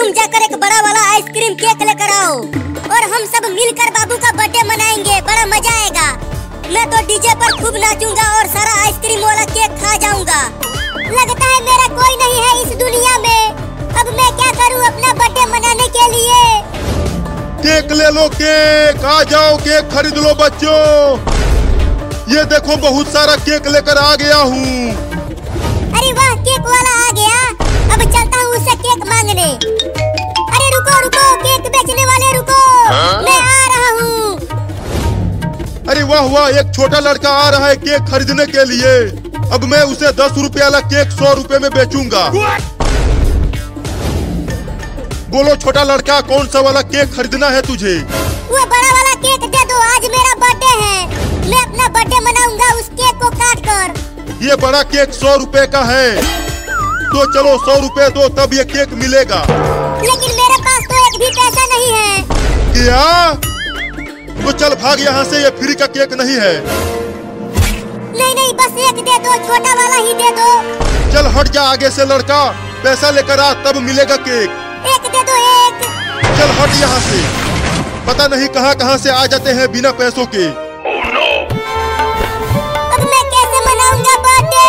तुम जाकर एक बड़ा वाला आइसक्रीम केक लेकर आओ और हम सब मिलकर बाबू का बर्थडे मनाएंगे। बड़ा मजा आएगा। मैं तो डीजे पर खूब नाचूंगा और सारा आइसक्रीम वाला केक खा जाऊंगा। लगता है मेरा कोई नहीं है इस दुनिया में। अब मैं क्या करूं अपना बर्थडे मनाने के लिए? केक ले लो, केक आ जाओ, केक खरीद लो बच्चों। ये देखो बहुत सारा केक लेकर आ गया हूँ। अरे वाह, केक वाला आ गया। अब चलता हूँ उससे केक मांगने। अरे रुको रुको, केक बेचने वाले रुको, मैं आ रहा हूँ। अरे वाह वाह, एक छोटा लड़का आ रहा है केक खरीदने के लिए। अब मैं उसे 10 रुपए वाला केक 100 रुपए में बेचूंगा। बोलो छोटा लड़का, कौन सा वाला केक खरीदना है तुझे? वो बड़ा वाला केक दे दो, आज मेरा बर्थडे है। मैं अपना बर्थडे मनाऊंगा उस केक को काट कर। ये बड़ा केक 100 रुपए का है, तो चलो 100 रुपए दो तब ये केक मिलेगा। लेकिन मेरे पास तो एक भी पैसा नहीं है। क्या? तो चल भाग यहाँ से, ये फ्री का केक नहीं है। नहीं नहीं, बस एक दे दो, छोटा वाला ही दे दो। चल हट जा आगे से लड़का, पैसा लेकर आ तब मिलेगा केक। एक दे दो, एक। चल हट यहाँ से, पता नहीं कहाँ कहाँ से आ जाते हैं बिना पैसों के। अब मैं कैसे मनाऊंगा बर्थडे?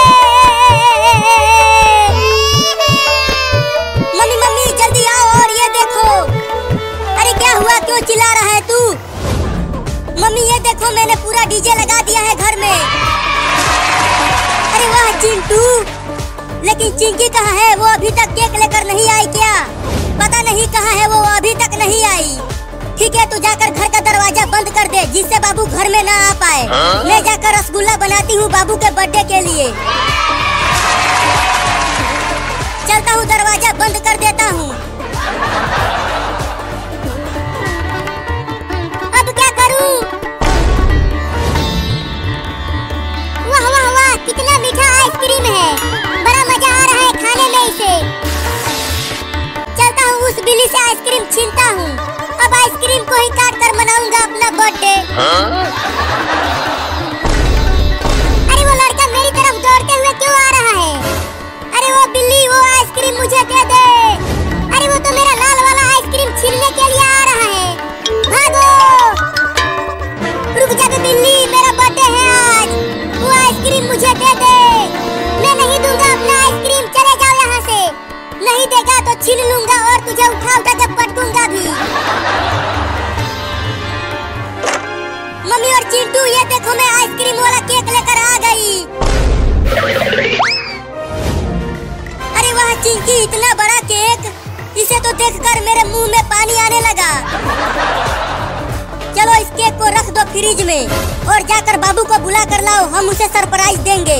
मम्मी मम्मी जल्दी आओ और ये देखो। अरे क्या हुआ, क्यों चिल्ला रहा है तू? मम्मी ये देखो, मैंने पूरा डीजे लगा दिया है घर में। अरे वाह चिंटू, लेकिन चिंकी कहाँ है? वो अभी तक केक लेकर नहीं आई क्या? पता नहीं कहाँ है वो, अभी तक नहीं आई। ठीक है, तू जाकर घर का दरवाजा बंद कर दे जिससे बाबू घर में ना आ पाए। मैं जाकर रसगुल्ला बनाती हूँ बाबू के बर्थडे के लिए। चलता हूँ, दरवाजा बंद कर देता हूँ। अब क्या करूँ? वाह वाह वाह, कितना मीठा आइसक्रीम है। बड़ा मजा आ रहा है खाने में इसे। चलता हूँ उस बिल्ली से आइसक्रीम छीनता हूँ। अब आइसक्रीम को ही काट कर मनाऊंगा अपना बर्थडे। अरे वो लड़का मेरी तरफ दौड़ते हुए क्यों आ रहा है? अरे वो बिल्ली, वो आइसक्रीम मुझे दे दे। अरे वो तो मेरा लाल वाला आइसक्रीम छीनने के लिए आ रहा है। भागो! रुक जा बे बिल्ली, मेरा बर्थडे है आज। वो आइसक्रीम मुझे दे दे। मैं नहीं दूंगा अपना आइसक्रीम, चले जाओ यहाँ से। नहीं देगा तो छीन लूंगा और तुझे उठा उठा के पटकूंगा भी। मम्मी और चिंटू ये देखो, मैं आइसक्रीम वाला केक लेकर आ गई। अरे वाह चिंकी, इतना बड़ा केक, इसे तो देखकर मेरे मुंह में पानी आने लगा। चलो इस केक को रख दो फ्रिज में और जाकर बाबू को बुला कर लाओ, हम उसे सरप्राइज देंगे।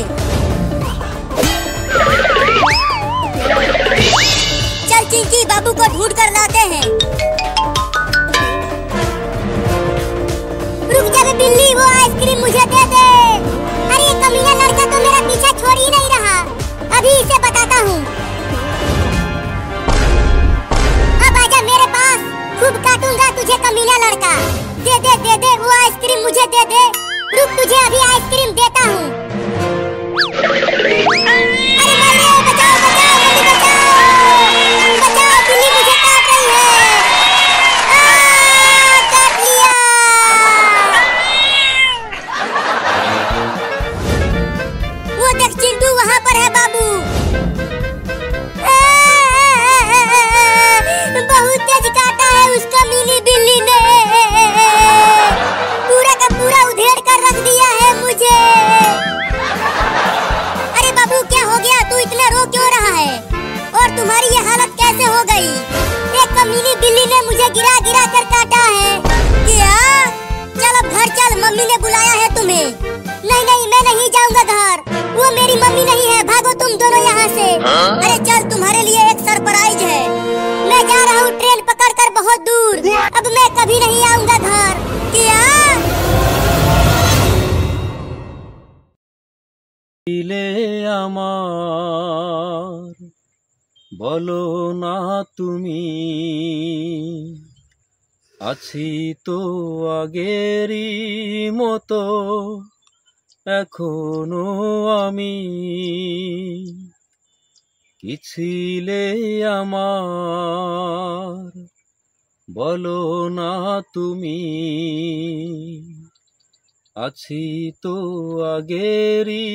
चल चिंकी, बाबू को ढूंढ कर लाते हैं। रुक जा बे बिल्ली, वो आइसक्रीम मुझे दे दे। अरे ये कमीना लड़का तो मेरा पीछा छोड़ ही नहीं रहा। अभी इसे बताता हूँ। अब आजा मेरे पास, खूब काटूंगा तुझे कमीना लड़का। दे दे दे दे, वो आइसक्रीम मुझे दे दे। रुक, तुझे अभी आइसक्रीम देता हूँ। अरे मम्मी बचाओ बचाओ, मम्मी बचाओ बचाओ, बिल्ली मुझे काट रही है। काट लिया। वो देख चिंटू, वहाँ पर है बाबू। बहुत तेज काटा है उसका मिनी बिल्ली ने। पूरा का पूरा उधेड़ कर रख दिया है मुझे। अरे बाबू क्या हो गया, तू इतना रो क्यों रहा है? और तुम्हारी ये हालत कैसे हो गई? एक कमीनी बिल्ली ने मुझे गिरा गिरा कर काटा है। क्या? चल अब घर चल, मम्मी ने बुलाया है तुम्हें। नहीं नहीं, मैं नहीं जाऊंगा घर, वो मेरी मम्मी नहीं है। भागो तुम दोनों यहाँ से। अरे चल, तुम्हारे लिए एक सरप्राइज है। मैं जा रहा हूँ ट्रेन पकड़ कर बहुत दूर। अब मैं कभी नहीं आऊंगा घर। क्या? দিলে আমার বলো না তুমি, আছি তো আগেরই মতো এখনো আমি। কি ছিলে আমার বলো না তুমি, আছি তো আগেরই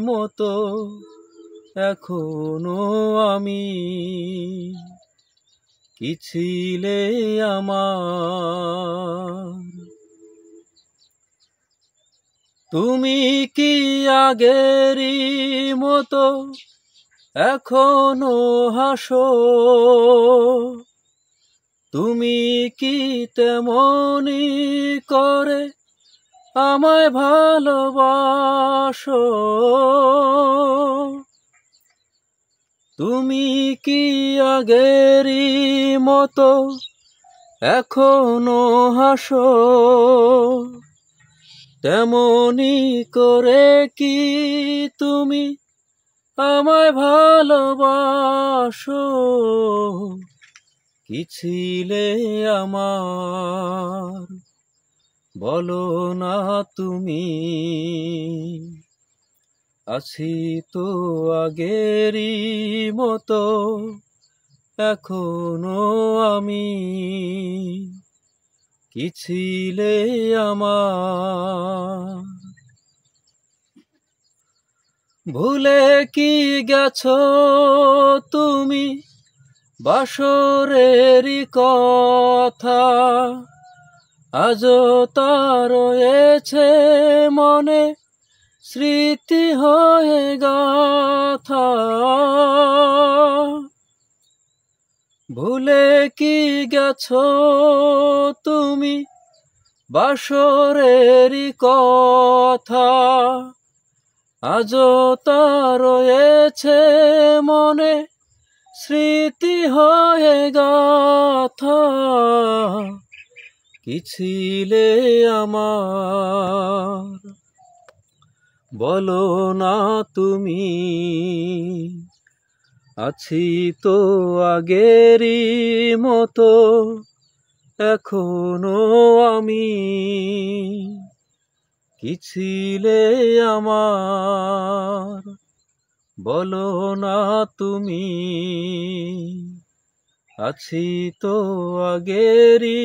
মতো এখনো আমি। কি ছিলে আমার, তুমি কি আগেরই মতো এখনো হাসো, তুমি কি তেমনি করে আমায় ভালোবাসো, তুমি কি আগেরই মতো এখনো হাসো, তেমনি করে কি তুমি আমায় ভালোবাসো। কি ছিলে আমার বলো না তুমি, আছি তো আগেরই মতো এখনো আমি। কি ছিলে আমার, ভুলে কি গেছো তুমি বাসরেরই কথা, আজও তা রয়েছে মনে স্মৃতি হয়ে গাথা। ভুলে কি গেছো তুমি বাসরেরই কথা, আজও তা রয়েছে মনে স্মৃতি হয়ে গাথা। কি ছিলে আমার বলো না তুমি, আছি তো আগেরই মতো এখনো আমি। কি ছিলে আমার বলো না তুমি, আছি তো আগেরই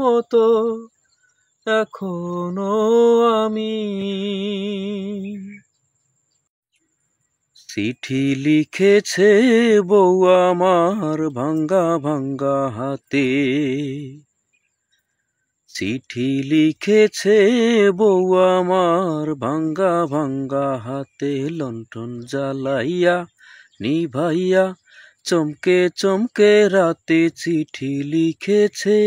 মতো এখনো আমি। চিঠি লিখেছে বউ আমার ভাঙ্গা ভাঙ্গা হাতে, চিঠি লিখেছে বউ আমার ভাঙ্গা ভাঙ্গা হাতে, লণ্ঠন জ্বালাইয়া নিভাইয়া চমকে চমকে রাতে চিঠি লিখেছে,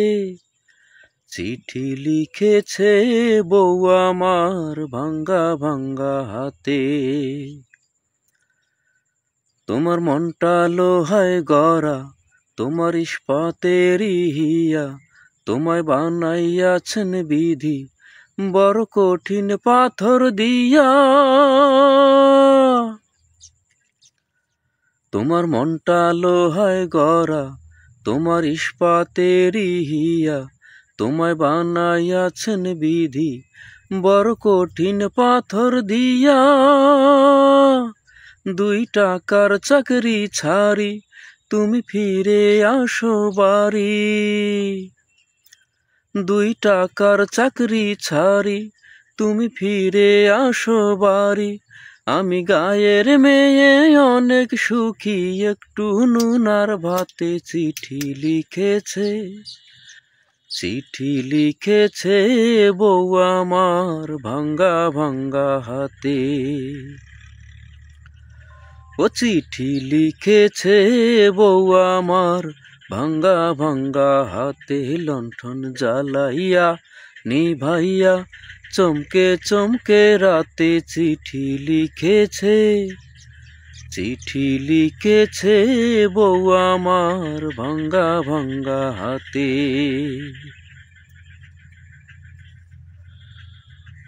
চিঠি লিখেছে বউ আমার ভাঙ্গা ভাঙ্গা হাতে। তোমার মনটা লোহায় গড়া, তোমার ইস্পাতেরই হিয়া, তোমায় বানাইয়াছেন বিধি বড় কঠিন পাথর দিয়া। তোমার মনটা লোহায় গড়া, তোমার ইস্পাতেরই হিয়া, তোমায় বানাইয়াছেন বিধি বড় কঠিন পাথর দিয়া। 2 টাকার চাকরি ছাড়ি তুমি ফিরে আসো বাড়ি, 2 টাকার চাকরি ছাড়ি তুমি ফিরে আসো বাড়ি। আমি গায়ের মেয়ে অনেক সুখী, একটু নুন আর ভাতে চিঠি লিখেছে, চিঠি লিখেছে বউ আমার ভাঙ্গা ভাঙ্গা হাতে। ও চিঠি লিখেছে বউ আমার ভাঙ্গা ভাঙ্গা হাতে, লণ্ঠন জ্বালাইয়া নিভাইয়া চমকে চমকে রাতে চিঠি লিখেছে, চিঠি লিখেছে বউ আমার ভাঙ্গা ভাঙ্গা হাতে।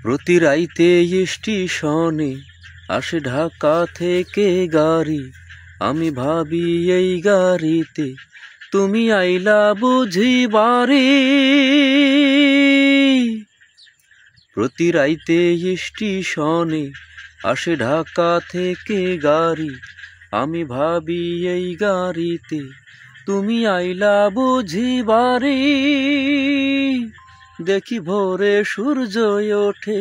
প্রতি রাইতে স্টেশনে আসে ঢাকা থেকে গাড়ি, আমি ভাবি এই গাড়িতে তুমি আইলা বুঝি বাড়ি। প্রতি রাইতে স্টেশনে আসে ঢাকা থেকে গাড়ি, আমি ভাবি এই গাড়িতে তুমি আইলা বুঝি বাড়ি। দেখি ভোরে সূর্য ওঠে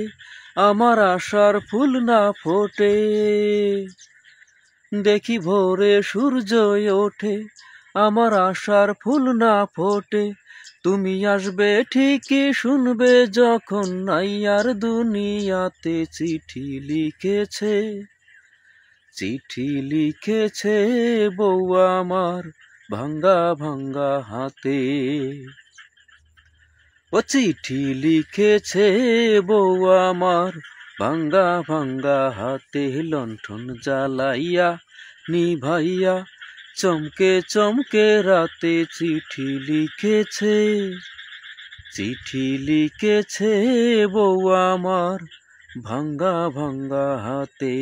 আমার আশার ফুল না ফোটে। দেখি ভোরে সূর্য ওঠে আমার আশার ফুল না ফোটে। তুমি আসবে ঠিকই শুনবে যখন নাই আর দুনিয়াতে। চিঠি লিখেছে, চিঠি লিখেছে বউ আমার ভাঙ্গা ভাঙ্গা হাতে। ও চিঠি লিখেছে বউ আমার ভাঙ্গা ভাঙ্গা হাতে। লণ্ঠন জ্বালাইয়া নিভাইয়া চমকে চমকে রাতে। চিঠি লিখেছে, চিঠি লিখেছে বউ আমার ভাঙ্গা ভাঙ্গা হাতে।